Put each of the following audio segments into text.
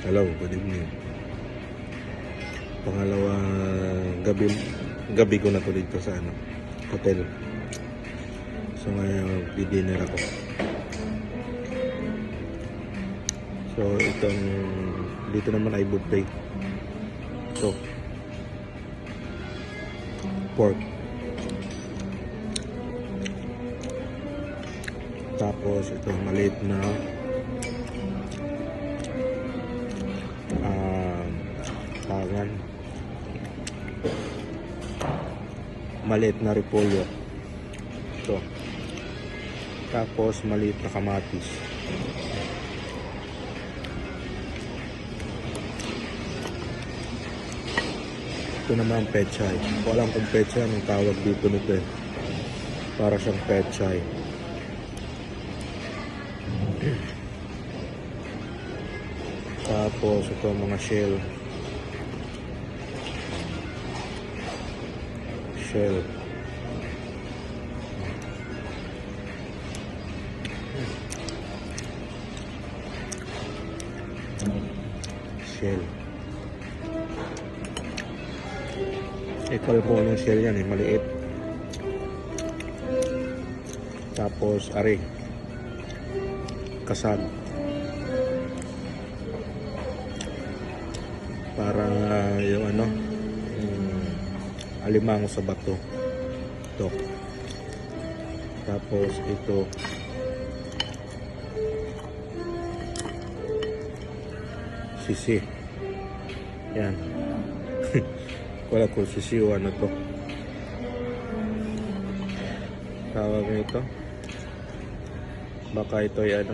Hello, good evening. Pangalawang gabi ko na to dito sa hotel. So ngayon di-dinner ako. So itong dito naman ay buffet. So pork. Tapos ito maliit na tangan, maliit na repolyo. Ito. Tapos maliit na kamatis. Ito naman pechay. Ko alam kung pechay anong tawag dito nito eh. Para siyang pechay. Tapos ito mga shell. Shell. Ikaw po ng shell yan eh, maliit. Tapos are kasag. Para yung alimango sa bato. Ito. Tapos ito sisi. Yan. Wala ko sisi o ano to. Tawag nito. Baka ito ay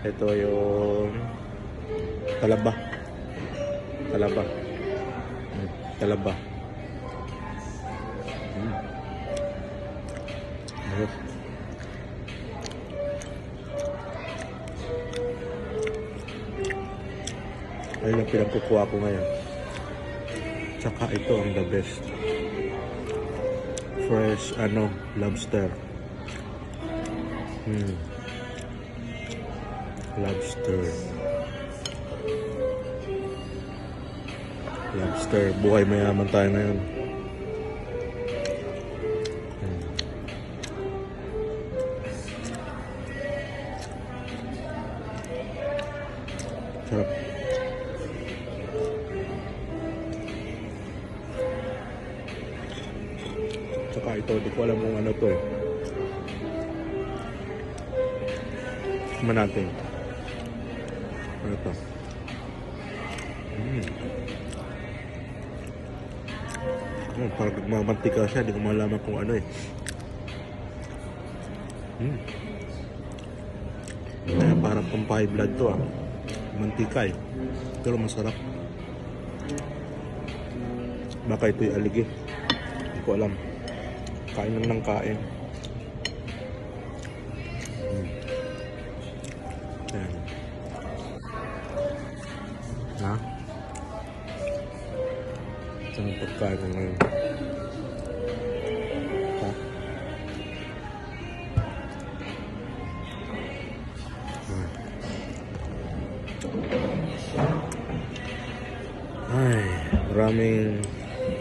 ito yung talaba. Talaba. Talaba. Ayun ang pinagkukuha ko ngayon. Tsaka ito ang the best. Fresh lobster. Lobster. Lobster. Buhay mayaman tayo ngayon. Sarap. Tsaka ito, di ko alam kung ano to eh. Tikman natin. Ano to? Parang nagmamantika siya, di ko malaman kung ano eh. Kaya parang pang high blood to ah. Mantika eh. Pero masarap. Baka ito'y aligi. Hindi ko alam. Kain lang ng kain. Ayan. Ha? Ito ang pagkain ko ngayon. Ha? Ay, maraming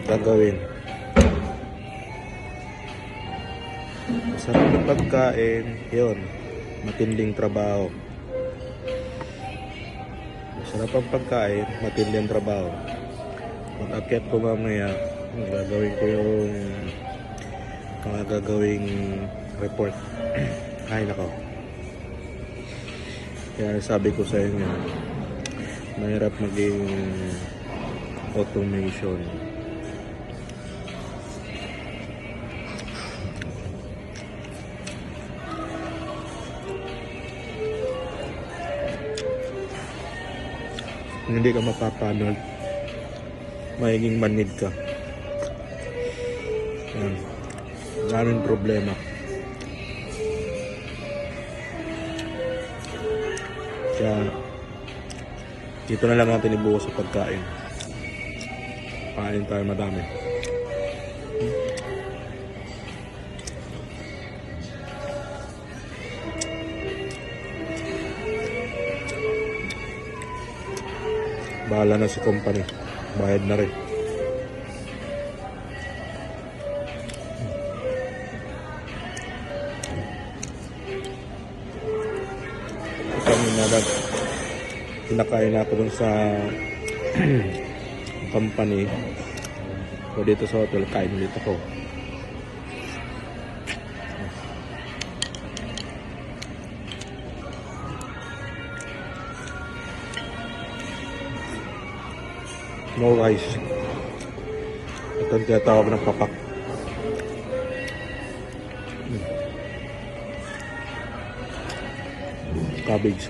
gagawin. Masarap na pagkain, yun, matinding trabaho. Masarap ang pagkain, matinding trabaho. Mag-akyat ko mamaya, gagawin ko yung mga gagawing report. Ay nako. Kaya sabi ko sa inyo, mahirap maging automation. Hindi ka mapapanood, magiging manid ka. Yan. Maraming problema. Kaya dito na lang natin ibuhos sa pagkain. Kain tayo madami. Bahala na si company. Bayad na rin. Kanina pinakain na ako dun sa company. So dito sa hotel, kain ulit ako. No rice. Ito ang tinatawag ng papak. Cabbage.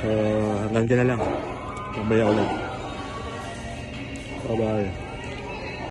So, hanggang dyan na lang. Mamaya ulit. Bye-bye.